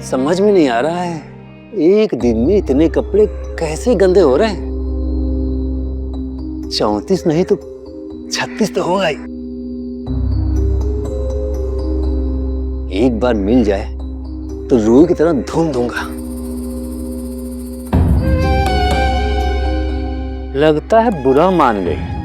समझ में नहीं आ रहा है, एक दिन में इतने कपड़े कैसे गंदे हो रहे हैं। 34 नहीं तो 36 तो होगा ही। एक बार मिल जाए तो रूह की तरह धूम दूंगा। लगता है बुरा मान गई।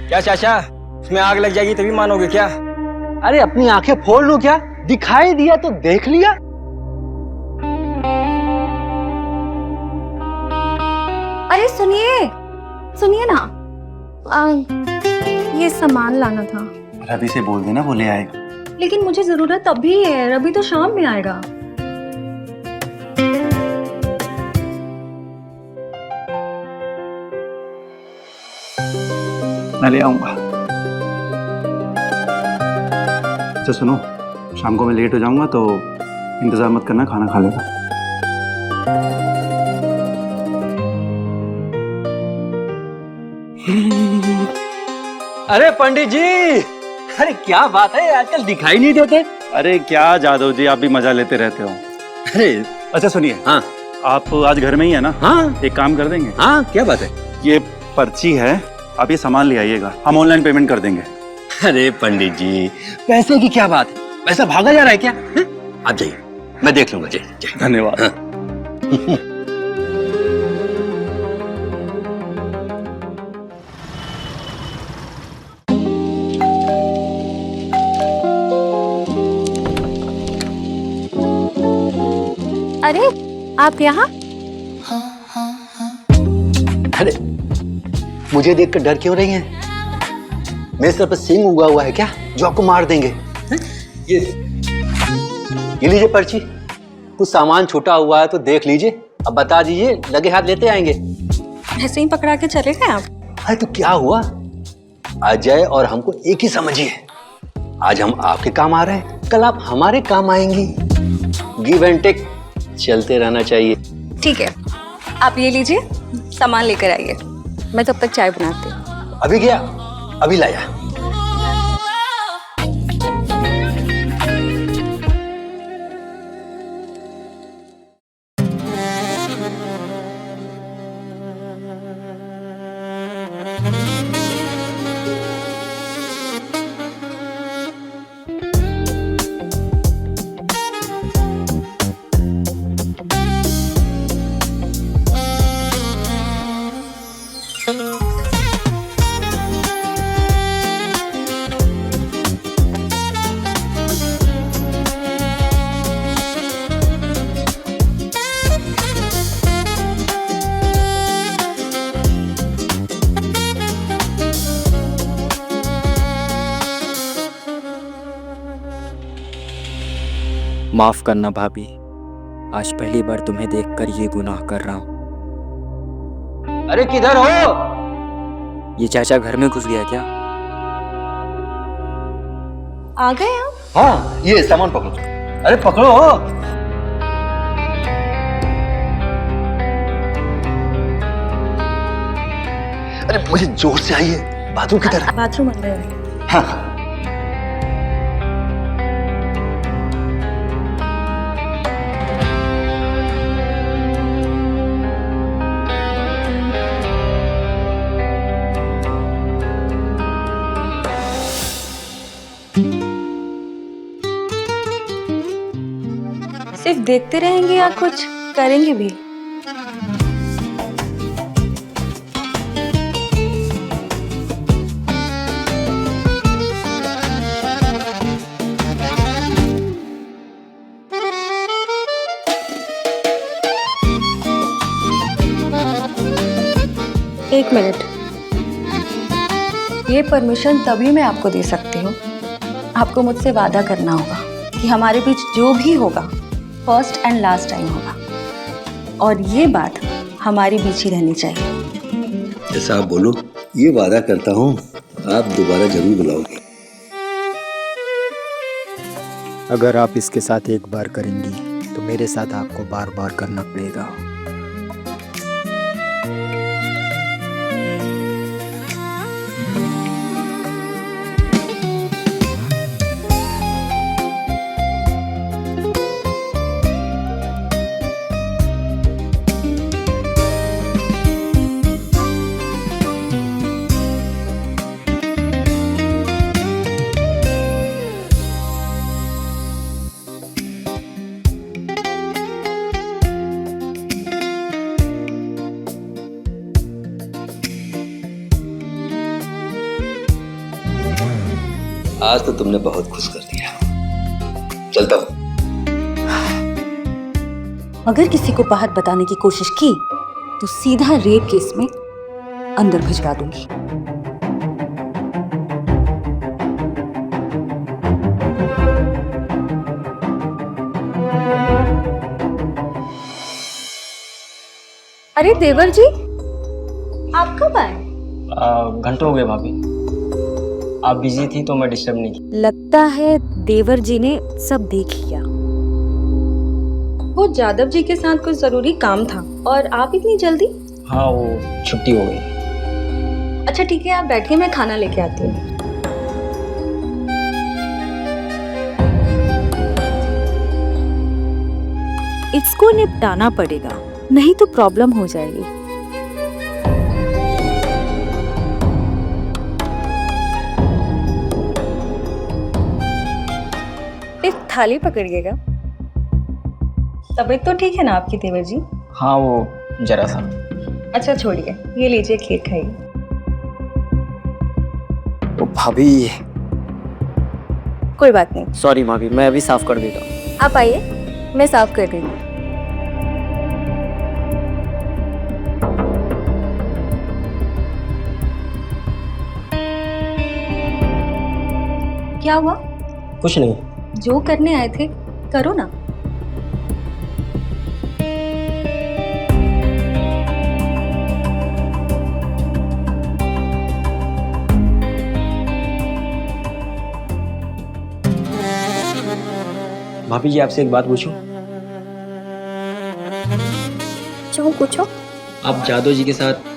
क्या चाचा, इसमें आग लग जाएगी तभी मानोगे क्या? अरे अपनी आंखें फोड़ लूं क्या? दिखाई दिया तो देख लिया। अरे सुनिए ना, ये सामान लाना था। रवि से बोल देना, वो ले आएगा। लेकिन मुझे जरूरत अभी है, रवि तो शाम में आएगा। मैं ले आऊंगा। अच्छा सुनो, शाम को मैं लेट हो जाऊंगा तो इंतजार मत करना, खाना खा लेना। अरे पंडित जी, अरे क्या बात है, आजकल दिखाई नहीं देते। अरे क्या जादव जी, आप भी मजा लेते रहते हो। अरे अच्छा सुनिए, हाँ आप आज घर में ही है ना? हाँ एक काम कर देंगे? हाँ, क्या बात है? ये पर्ची है, आप ये सामान ले आइएगा, हम ऑनलाइन पेमेंट कर देंगे। अरे पंडित जी, पैसे की क्या बात है? पैसा भागा जा रहा है क्या? आप जाइए, मैं देख लूंगा। जाइए। धन्यवाद। हाँ। अरे आप यहाँ? अरे मुझे देखकर डर क्यों रही हैं? मेरे सर पर सिंह उगा हुआ है क्या जो आपको मार देंगे? ये लीजिए पर्ची, कुछ सामान छूटा हुआ है तो देख लीजिए, अब बता दीजिए, लगे हाथ लेते आएंगे। ऐसे ही पकड़ा के चले गए आप? अरे तो क्या हुआ, अजय और हमको एक ही समझिए। आज हम आपके काम आ रहे हैं, कल आप हमारे काम आएंगी। गिव एंड टेक चलते रहना चाहिए। ठीक है, आप ये लीजिए, सामान लेकर आइए, मैं तब तक चाय बनाती हूँ। अभी गया, अभी लाया। माफ करना भाभी, आज पहली बार तुम्हें देखकर ये गुनाह कर रहा हूँ। अरे किधर हो? ये चाचा घर में घुस गया क्या? आ गए आप? हाँ, ये सामान पकड़ो। अरे पकड़ो। अरे मुझे जोर से आइए, बाथरूम किधर है? बाथरूम अंदर है। हाँ। सिर्फ देखते रहेंगे या कुछ करेंगे भी? एक मिनट, ये परमिशन तभी मैं आपको दे सकती हूँ, आपको मुझसे वादा करना होगा कि हमारे बीच जो भी होगा फर्स्ट एंड लास्ट टाइम होगा, और ये बात हमारे बीच ही रहनी चाहिए। जैसा आप बोलो, ये वादा करता हूँ आप दोबारा जरूर बुलाओगे। अगर आप इसके साथ एक बार करेंगी तो मेरे साथ आपको बार बार करना पड़ेगा। आज तो तुमने बहुत खुश कर दिया। चलता हूं। अगर किसी को बाहर बताने की कोशिश की तो सीधा रेप केस में अंदर भिजवा दूंगी। अरे देवर जी, आप कब आए? घंटों हो गए भाभी। आप बिजी थी तो मैं डिस्टर्ब नहीं की। लगता है देवर जी ने सब देख लिया। वो जादव जी के साथ कुछ जरूरी काम था और आप इतनी जल्दी? हाँ, वो छुट्टी हो गई। अच्छा ठीक है, आप बैठिए, मैं खाना लेके आती हूँ। इसको निपटाना पड़ेगा, नहीं तो प्रॉब्लम हो जाएगी। एक थाली पकड़िएगा। तबीयत तो ठीक है ना आपकी देवर जी? हाँ, वो जरा सा। अच्छा छोड़िए, ये लीजिए, खीर खाइए। ओ भाभी, कोई बात नहीं, सॉरी भाभी, मैं अभी साफ कर देता हूँ। आप आइए, मैं साफ कर रही हूँ। क्या हुआ? कुछ नहीं। जो करने आए थे करो ना। भाभी जी, आपसे एक बात पूछूं? जो पूछो। आप जादव जी के साथ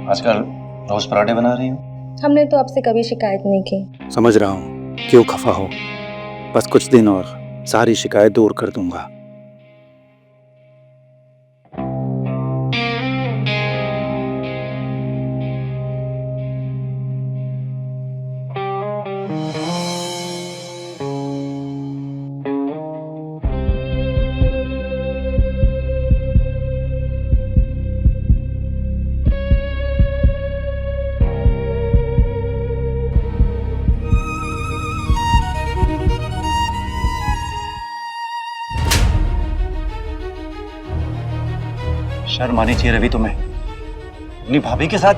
आजकल रोज पराठे बना रही हूँ। हमने तो आपसे कभी शिकायत नहीं की। समझ रहा हूँ, क्यों खफा हो। बस कुछ दिन और सारी शिकायत दूर कर दूंगा। शर्म आनी चाहिए रवि तुम्हें, अपनी भाभी के साथ।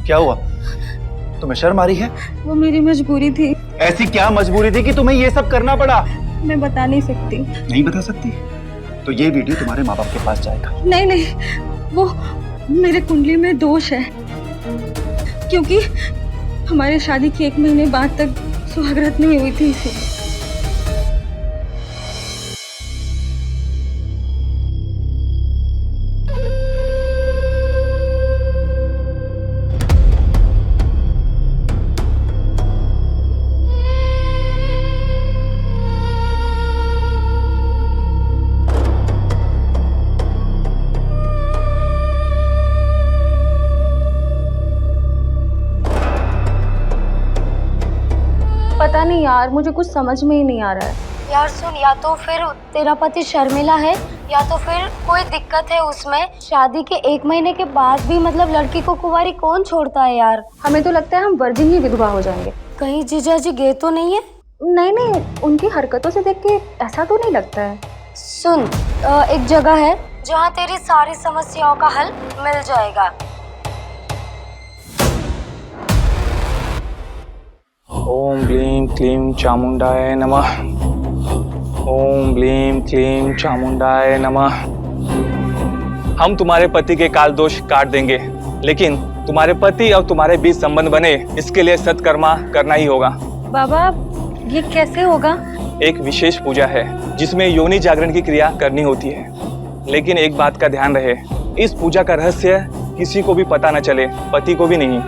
क्या हुआ? तुम्हें शर्म आ रही है? वो मेरी मजबूरी थी। ऐसी क्या मजबूरी थी कि तुम्हें ये सब करना पड़ा? मैं बता नहीं सकती। नहीं बता सकती? तो ये वीडियो तुम्हारे माँ बाप के पास जाएगा। नहीं नहीं, वो मेरे कुंडली में दोष है, क्योंकि हमारे शादी के 1 महीने बाद तक सुहागरात नहीं हुई थी। इसे पता नहीं नहीं यार, मुझे कुछ समझ में ही नहीं आ रहा है। यार सुन, या तो फिर तेरा पति शर्मिला है या तो फिर कोई दिक्कत है उसमें। शादी के 1 महीने के बाद भी मतलब लड़की को कुंवारी कौन छोड़ता है यार। हमें तो लगता है हम वर्जिन ही विधवा हो जाएंगे। कहीं जीजा जी गए तो नहीं है? नहीं नहीं, उनकी हरकतों से देख के ऐसा तो नहीं लगता है। सुन, एक जगह है जहाँ तेरी सारी समस्याओं का हल मिल जाएगा। ओम ब्लीं क्लीं चामुंडाय नमः। ओम ब्लीं क्लीं चामुंडाय नमः। हम तुम्हारे पति के काल दोष काट देंगे, लेकिन तुम्हारे पति और तुम्हारे बीच संबंध बने, इसके लिए सत्कर्मा करना ही होगा। बाबा ये कैसे होगा? एक विशेष पूजा है जिसमें योनि जागरण की क्रिया करनी होती है, लेकिन एक बात का ध्यान रहे, इस पूजा का रहस्य किसी को भी पता न चले, पति को भी नहीं,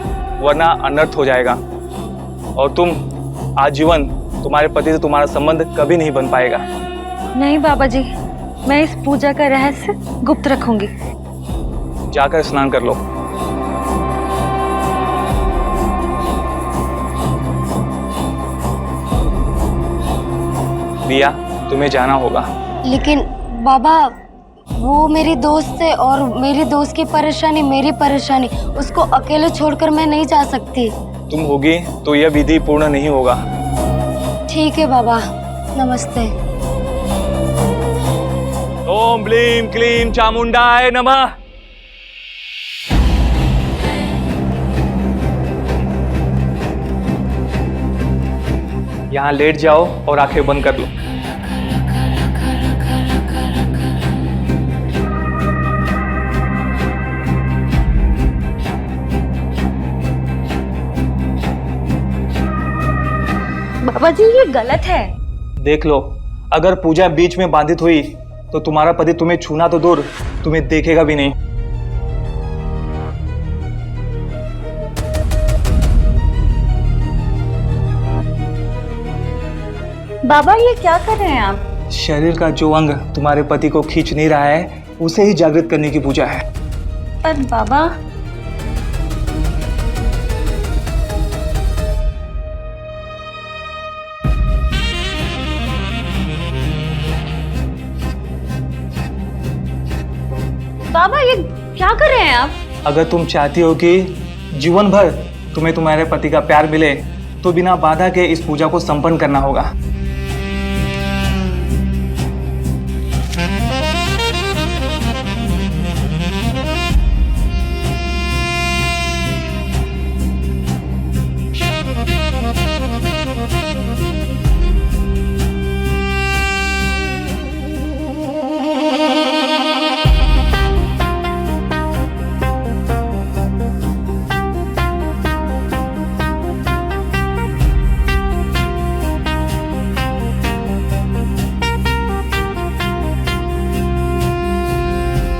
वरना अनर्थ हो जाएगा और तुम आजीवन तुम्हारे पति से तुम्हारा संबंध कभी नहीं बन पाएगा। नहीं बाबा जी, मैं इस पूजा का रहस्य गुप्त रखूंगी। जाकर स्नान कर लो। दिया, तुम्हें जाना होगा। लेकिन बाबा, वो मेरी दोस्त है और मेरी दोस्त की परेशानी मेरी परेशानी, उसको अकेले छोड़कर मैं नहीं जा सकती। तुम होगी तो यह विधि पूर्ण नहीं होगा। ठीक है बाबा, नमस्ते। ओम ब्लीं क्लीं चामुंडाय नमः। यहाँ लेट जाओ और आंखें बंद कर लो। बाबा जी ये गलत है। देख लो, अगर पूजा बीच में बाधित हुई तो तुम्हारा पति तुम्हें छूना तो दूर, तुम्हें देखेगा भी नहीं। बाबा ये क्या कर रहे हैं आप? शरीर का जो अंग तुम्हारे पति को खींच नहीं रहा है, उसे ही जागृत करने की पूजा है। पर बाबा, बाबा ये क्या कर रहे हैं आप? अगर तुम चाहती हो कि जीवन भर तुम्हें तुम्हारे पति का प्यार मिले, तो बिना बाधा के इस पूजा को संपन्न करना होगा।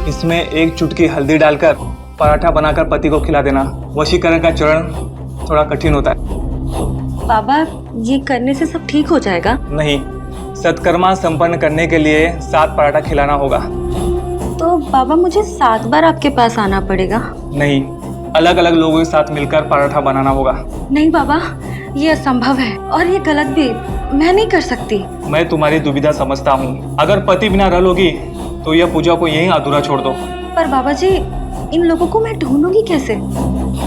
इसमें एक चुटकी हल्दी डालकर पराठा बनाकर पति को खिला देना। वशीकरण का चरण थोड़ा कठिन होता है। बाबा ये करने से सब ठीक हो जाएगा? नहीं, सत्कर्मा संपन्न करने के लिए 7 पराठा खिलाना होगा। तो बाबा मुझे 7 बार आपके पास आना पड़ेगा? नहीं, अलग अलग लोगों के साथ मिलकर पराठा बनाना होगा। नहीं बाबा, ये असंभव है और ये गलत भी, मैं नहीं कर सकती। मैं तुम्हारी दुविधा समझता हूँ। अगर पति बिना रह लोगी तो यह पूजा को यहीं अधूरा छोड़ दो। पर बाबा जी, इन लोगों को मैं ढूंढूंगी कैसे?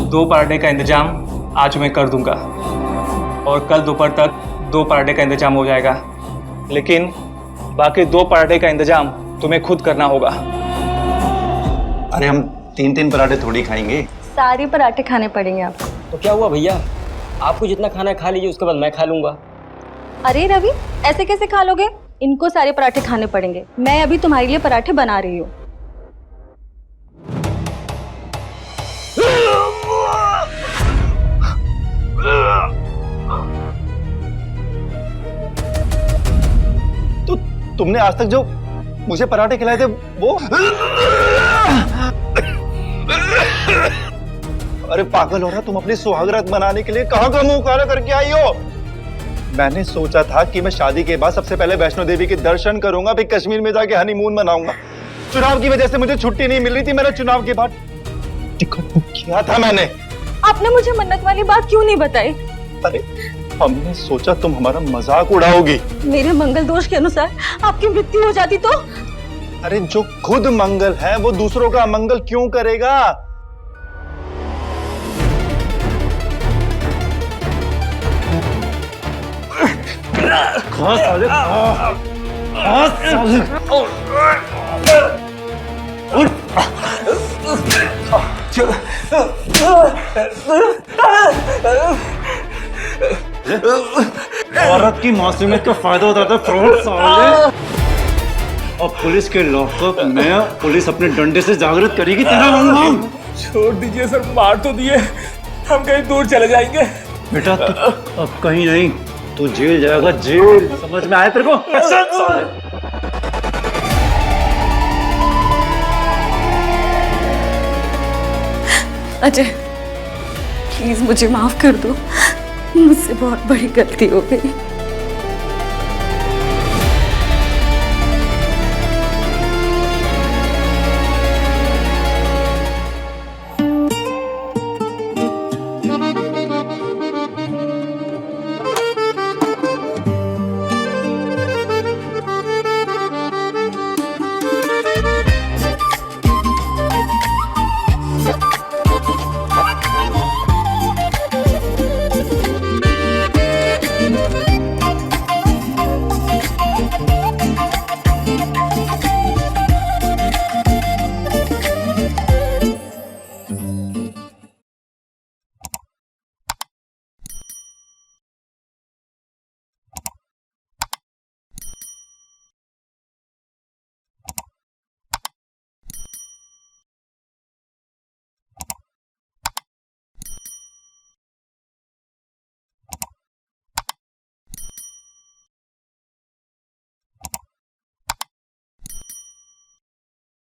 2 पराठे का इंतजाम आज मैं कर दूंगा और कल दोपहर तक 2 पराठे का इंतजाम हो जाएगा, लेकिन बाकी 2 पराठे का इंतजाम तुम्हें खुद करना होगा। अरे हम 3-3 पराठे थोड़ी खाएंगे। सारे पराठे खाने पड़ेंगे आपको। तो क्या हुआ भैया, आपको जितना खाना है खा लीजिए, उसके बाद मैं खा लूंगा। अरे रवि, ऐसे कैसे खा लोगे? इनको सारे पराठे खाने पड़ेंगे। मैं अभी तुम्हारे लिए पराठे बना रही हूँ। तो तुमने आज तक जो मुझे पराठे खिलाए थे वो? अरे पागल हो रहा, तुम अपनी सुहागरात बनाने के लिए कहाँ का मुंह काला करके आई हो? मैंने सोचा था कि मैं शादी के बाद सबसे पहले वैष्णो देवी के दर्शन करूंगा, फिर कश्मीर में जाके हनीमून मनाऊंगा। चुनाव की वजह से मुझे छुट्टी नहीं मिल रही थी। मैंने चुनाव के बाद टिकट बुक किया था मैंने। आपने मुझे मन्नत वाली बात क्यों नहीं बताई? अरे हमने सोचा तुम हमारा मजाक उड़ाओगी। मेरे मंगल दोष के अनुसार आपकी मृत्यु हो जाती तो? अरे जो खुद मंगल है वो दूसरों का अमंगल क्यों करेगा? औरत की मासूमियत का फायदा उठाता फ्रॉड साले। और पुलिस के लॉकअप में पुलिस अपने डंडे से जागृत करेगी तेरा नाम। छोड़ दीजिए सर, मार तो दिए, हम कहीं दूर चले जाएंगे। बेटा तू अब कहीं नहीं, तू जेल जाएगा, जेल। समझ में आया तेरे को? अजय प्लीज मुझे माफ कर दो, मुझसे बहुत बड़ी गलती हो गई।